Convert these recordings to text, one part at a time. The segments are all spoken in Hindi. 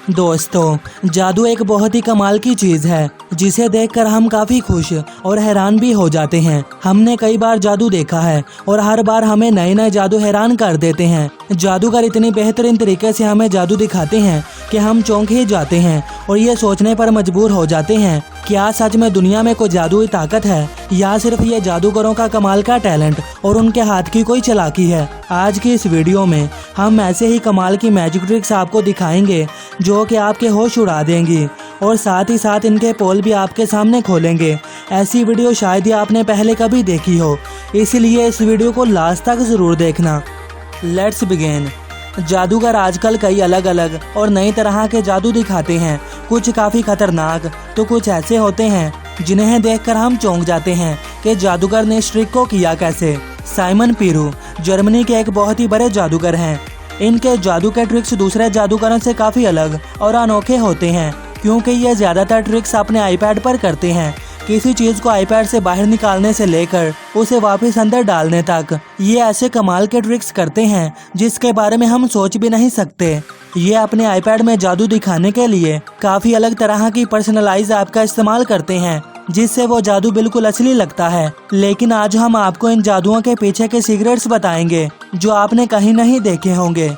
दोस्तों, जादू एक बहुत ही कमाल की चीज है जिसे देखकर हम काफी खुश और हैरान भी हो जाते हैं। हमने कई बार जादू देखा है और हर बार हमें नए नए जादू हैरान कर देते हैं। जादूगर इतनी बेहतरीन तरीके से हमें जादू दिखाते हैं कि हम चौंक ही जाते हैं और ये सोचने पर मजबूर हो जाते हैं क्या सच में दुनिया में कोई जादुई ताकत है या सिर्फ ये जादूगरों का कमाल का टैलेंट और उनके हाथ की कोई चालाकी है। आज की इस वीडियो में हम ऐसे ही कमाल की मैजिक ट्रिक्स आपको दिखाएंगे जो कि आपके होश उड़ा देंगी और साथ ही साथ इनके पोल भी आपके सामने खोलेंगे। ऐसी वीडियो शायद ही आपने पहले कभी देखी हो, इसलिए इस वीडियो को लास्ट तक जरूर देखना। Let's begin. जादूगर आजकल कई अलग अलग और नई तरह के जादू दिखाते हैं। कुछ काफ़ी खतरनाक तो कुछ ऐसे होते हैं जिन्हें देखकर हम चौंक जाते हैं कि जादूगर ने इस ट्रिक को किया कैसे। साइमन पीरू जर्मनी के एक बहुत ही बड़े जादूगर हैं। इनके जादू के ट्रिक्स दूसरे जादूगरों से काफ़ी अलग और अनोखे होते हैं क्योंकि ये ज़्यादातर ट्रिक्स अपने आईपैड पर करते हैं। किसी चीज़ को आईपैड से बाहर निकालने से लेकर उसे वापस अंदर डालने तक ये ऐसे कमाल के ट्रिक्स करते हैं जिसके बारे में हम सोच भी नहीं सकते। ये अपने आईपैड में जादू दिखाने के लिए काफ़ी अलग तरह की पर्सनलाइज ऐप का इस्तेमाल करते हैं जिससे वो जादू बिल्कुल असली लगता है। लेकिन आज हम आपको इन जादुओं के पीछे के सीक्रेट्स बताएंगे जो आपने कहीं नहीं देखे होंगे।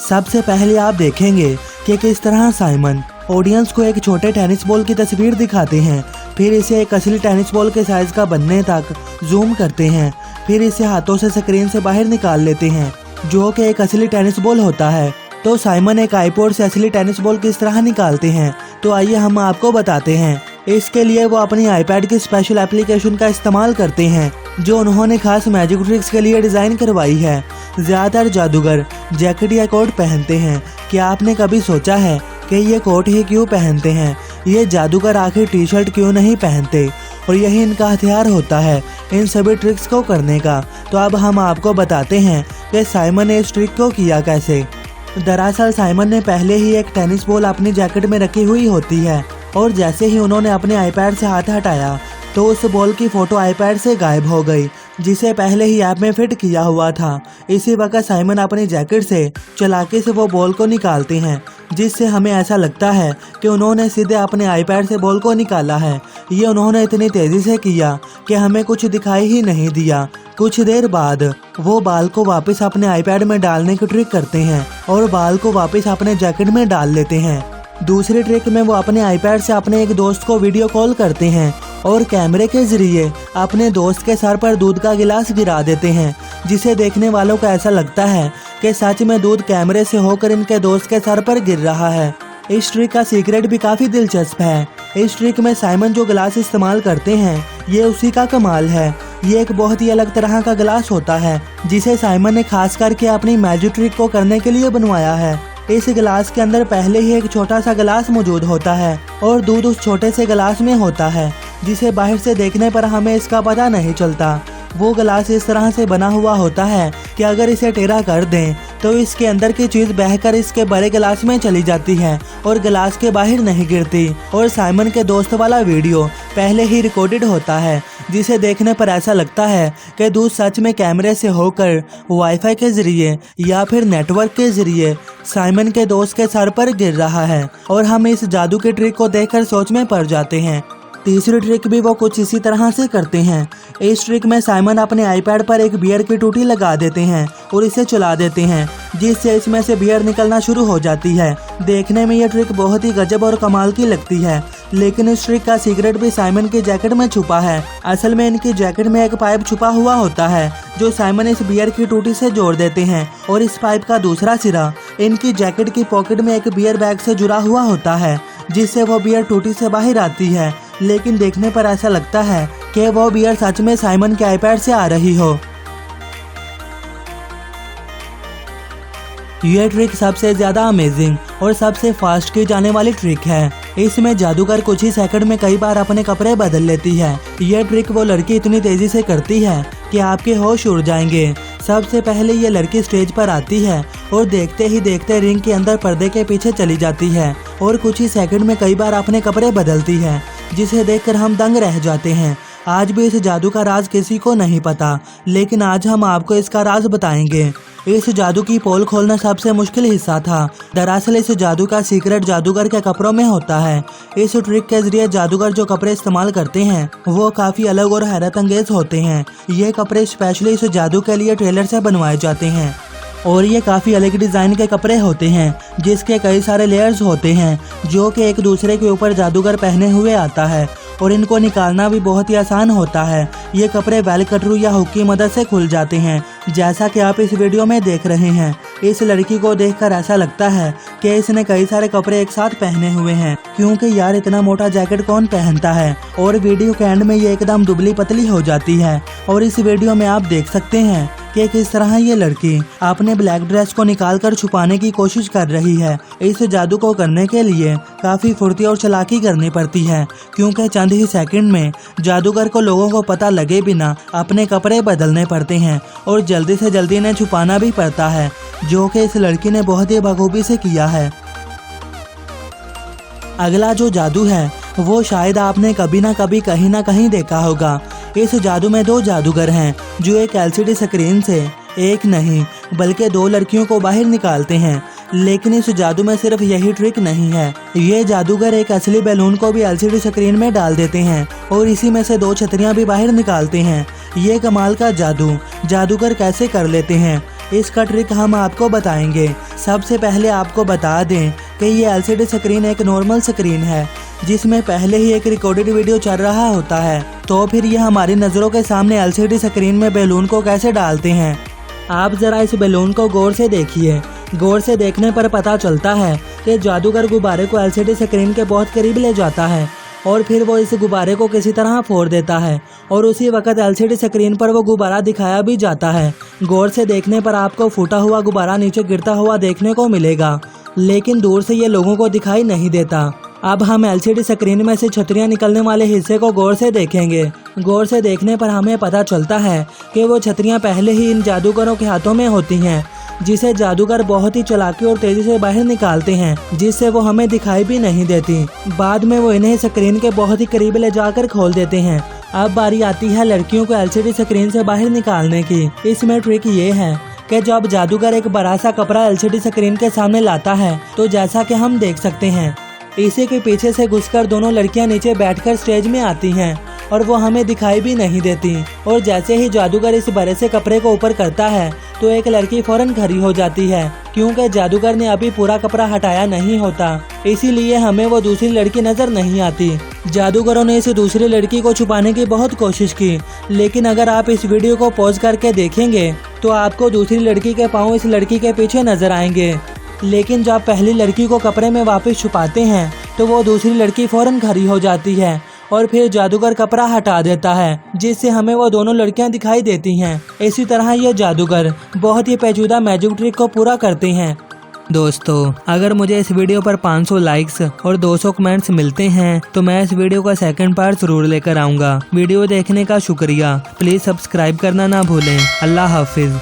सबसे पहले आप देखेंगे कि किस तरह साइमन ऑडियंस को एक छोटे टेनिस बॉल की तस्वीर दिखाते हैं, फिर इसे एक असली टेनिस बॉल के साइज का बनने तक जूम करते हैं, फिर इसे हाथों से स्क्रीन से बाहर निकाल लेते हैं जो कि एक असली टेनिस बॉल होता है। तो साइमन एक आईपॉड से असली टेनिस बॉल किस तरह निकालते हैं, तो आइए हम आपको बताते हैं। इसके लिए वो अपनी आईपैड की स्पेशल एप्लीकेशन का इस्तेमाल करते हैं जो उन्होंने खास मैजिक ट्रिक्स के लिए डिज़ाइन करवाई है। ज़्यादातर जादूगर जैकेट या कोट पहनते हैं। क्या आपने कभी सोचा है कि ये कोट ही क्यों पहनते हैं? ये जादूगर आखिर टी शर्ट क्यों नहीं पहनते? और यही इनका हथियार होता है इन सभी ट्रिक्स को करने का। तो अब हम आपको बताते हैं कि साइमन ने इस ट्रिक को किया कैसे। दरअसल साइमन ने पहले ही एक टेनिस बॉल अपनी जैकेट में रखी हुई होती है और जैसे ही उन्होंने अपने आईपैड से हाथ हटाया तो उस बॉल की फोटो आईपैड से गायब हो गई जिसे पहले ही ऐप में फिट किया हुआ था। इसी वक्त साइमन अपनी जैकेट से चालाकी से वो बॉल को निकालते हैं जिससे हमें ऐसा लगता है कि उन्होंने सीधे अपने आईपैड से बॉल को निकाला है। ये उन्होंने इतनी तेजी से किया कि हमें कुछ दिखाई ही नहीं दिया। कुछ देर बाद वो बाल को वापस अपने आईपैड में डालने की ट्रिक करते हैं और बाल को वापस अपने जैकेट में डाल लेते हैं। दूसरी ट्रिक में वो अपने आईपैड से अपने एक दोस्त को वीडियो कॉल करते हैं और कैमरे के जरिए अपने दोस्त के सर पर दूध का गिलास गिरा देते हैं जिसे देखने वालों को ऐसा लगता है कि सच में दूध कैमरे से होकर इनके दोस्त के सर पर गिर रहा है। इस ट्रिक का सीक्रेट भी काफ़ी दिलचस्प है। इस ट्रिक में साइमन जो गिलास इस्तेमाल करते हैं ये उसी का कमाल है। ये एक बहुत ही अलग तरह का गिलास होता है जिसे साइमन ने खास करके अपनी मैजिक ट्रिक को करने के लिए बनवाया है। इस गिलास के अंदर पहले ही एक छोटा सा गिलास मौजूद होता है और दूध उस छोटे से गिलास में होता है जिसे बाहर से देखने पर हमें इसका पता नहीं चलता। वो गिलास इस तरह से बना हुआ होता है कि अगर इसे टेढ़ा कर दें तो इसके अंदर की चीज़ बहकर इसके बड़े गिलास में चली जाती है और गिलास के बाहर नहीं गिरती। और साइमन के दोस्त वाला वीडियो पहले ही रिकॉर्डेड होता है जिसे देखने पर ऐसा लगता है कि दूध सच में कैमरे से होकर वाईफाई के जरिए या फिर नेटवर्क के जरिए साइमन के दोस्त के सर पर गिर रहा है और हम इस जादू के ट्रिक को देखकर सोच में पड़ जाते हैं। तीसरी ट्रिक भी वो कुछ इसी तरह से करते हैं। इस ट्रिक में साइमन अपने आईपैड पर एक बियर की टूटी लगा देते हैं और इसे चला देते हैं जिससे इसमें से बियर निकलना शुरू हो जाती है। देखने में यह ट्रिक बहुत ही गजब और कमाल की लगती है, लेकिन इस ट्रिक का सीक्रेट भी साइमन की जैकेट में छुपा है। असल में इनकी जैकेट में एक पाइप छुपा हुआ होता है जो साइमन इस बियर की टूटी से जोड़ देते हैं और इस पाइप का दूसरा सिरा इनकी जैकेट की पॉकेट में एक बियर बैग से जुड़ा हुआ होता है जिससे वो बियर टूटी से बाहर आती है। लेकिन देखने पर ऐसा लगता है कि वो बियर सच में साइमन के आईपैड से आ रही हो। यह ट्रिक सबसे ज्यादा अमेजिंग और सबसे फास्ट की जाने वाली ट्रिक है। इसमें जादूगर कुछ ही सेकंड में कई बार अपने कपड़े बदल लेती है। यह ट्रिक वो लड़की इतनी तेजी से करती है कि आपके होश उड़ जाएंगे। सबसे पहले ये लड़की स्टेज पर आती है और देखते ही देखते रिंग के अंदर पर्दे के पीछे चली जाती है और कुछ ही सेकंड में कई बार अपने कपड़े बदलती है जिसे देखकर हम दंग रह जाते हैं। आज भी इस जादू का राज किसी को नहीं पता, लेकिन आज हम आपको इसका राज बताएंगे। इस जादू की पोल खोलना सबसे मुश्किल हिस्सा था। दरअसल इस जादू का सीक्रेट जादूगर के कपड़ों में होता है। इस ट्रिक के जरिए जादूगर जो कपड़े इस्तेमाल करते हैं वो काफी अलग और हैरत अंगेज होते हैं। ये कपड़े स्पेशली इस जादू के लिए ट्रेलर से बनवाए जाते हैं और ये काफ़ी अलग डिज़ाइन के कपड़े होते हैं जिसके कई सारे लेयर्स होते हैं जो कि एक दूसरे के ऊपर जादूगर पहने हुए आता है और इनको निकालना भी बहुत ही आसान होता है। ये कपड़े बेल कटरू या हुक की मदद से खुल जाते हैं जैसा कि आप इस वीडियो में देख रहे हैं। इस लड़की को देखकर ऐसा लगता है कि इसने कई सारे कपड़े एक साथ पहने हुए हैं क्योंकि यार इतना मोटा जैकेट कौन पहनता है। और वीडियो के एंड में ये एकदम दुबली पतली हो जाती है और इस वीडियो में आप देख सकते हैं कि किस तरह ये लड़की अपने ब्लैक ड्रेस को निकालकर छुपाने की कोशिश कर रही है। इस जादू को करने के लिए काफी फुर्ती और चालाकी करनी पड़ती है क्योंकि चंद ही सेकंड में जादूगर को लोगों को पता लगे बिना अपने कपड़े बदलने पड़ते हैं और जल्दी से जल्दी इन्हें छुपाना भी पड़ता है, जो कि इस लड़की ने बहुत ही बखूबी से किया है। अगला जो जादू है वो शायद आपने कभी ना कभी कहीं ना कहीं देखा होगा। इस जादू में दो जादूगर हैं जो एक एलसीडी स्क्रीन से एक नहीं बल्कि दो लड़कियों को बाहर निकालते हैं। लेकिन इस जादू में सिर्फ यही ट्रिक नहीं है, ये जादूगर एक असली बैलून को भी एलसीडी स्क्रीन में डाल देते हैं और इसी में से दो छतरियां भी बाहर निकालते हैं। ये कमाल का जादू जादूगर कैसे कर लेते हैं इसका ट्रिक हम आपको बताएंगे। सबसे पहले आपको बता दें कि ये एलसीडी स्क्रीन एक नॉर्मल स्क्रीन है जिसमें पहले ही एक रिकॉर्डेड वीडियो चल रहा होता है। तो फिर ये हमारी नज़रों के सामने एलसीडी स्क्रीन में बैलून को कैसे डालते हैं। आप जरा इस बैलून को गौर से देखिए। गौर से देखने पर पता चलता है कि जादूगर गुब्बारे को एलसीडी स्क्रीन के बहुत करीब ले जाता है और फिर वो इस गुब्बारे को किसी तरह फोड़ देता है और उसी वक्त एलसीडी स्क्रीन पर वो गुब्बारा दिखाया भी जाता है। गौर से देखने पर आपको फूटा हुआ गुब्बारा नीचे गिरता हुआ देखने को मिलेगा, लेकिन दूर से ये लोगों को दिखाई नहीं देता। अब हम एलसीडी स्क्रीन में से छतरियां निकलने वाले हिस्से को गौर से देखेंगे। गौर से देखने पर हमें पता चलता है कि वो छतरियां पहले ही इन जादूगरों के हाथों में होती हैं, जिसे जादूगर बहुत ही चालाकी और तेजी से बाहर निकालते हैं जिससे वो हमें दिखाई भी नहीं देती। बाद में वो इन्हें स्क्रीन के बहुत ही करीब ले जाकर खोल देते हैं। अब बारी आती है लड़कियों को एलसीडी स्क्रीन से बाहर निकालने की। इसमें ट्रिक ये है कि जब जादूगर एक बड़ा सा कपड़ा एलसीडी स्क्रीन के सामने लाता है तो जैसा कि हम देख सकते हैं इसी के पीछे से घुसकर दोनों लड़कियां नीचे बैठकर स्टेज में आती हैं और वो हमें दिखाई भी नहीं देती। और जैसे ही जादूगर इस बड़े से कपड़े को ऊपर करता है तो एक लड़की फौरन खड़ी हो जाती है क्योंकि जादूगर ने अभी पूरा कपड़ा हटाया नहीं होता, इसीलिए हमें वो दूसरी लड़की नजर नहीं आती। जादूगरों ने इस दूसरी लड़की को छुपाने की बहुत कोशिश की, लेकिन अगर आप इस वीडियो को पॉज करके देखेंगे तो आपको दूसरी लड़की के पाँव इस लड़की के पीछे नजर आएंगे। लेकिन जब पहली लड़की को कपड़े में वापस छुपाते हैं तो वो दूसरी लड़की फौरन खड़ी हो जाती है और फिर जादूगर कपड़ा हटा देता है जिससे हमें वो दोनों लड़कियां दिखाई देती हैं। इसी तरह ये जादूगर बहुत ही पेचीदा मैजिक ट्रिक को पूरा करते हैं। दोस्तों, अगर मुझे इस वीडियो पर 500 लाइक्स और 200 कमेंट्स मिलते हैं तो मैं इस वीडियो का सेकंड पार्ट जरूर लेकर आऊँगा। वीडियो देखने का शुक्रिया। प्लीज़ सब्सक्राइब करना ना भूलें। अल्लाह हाफिज।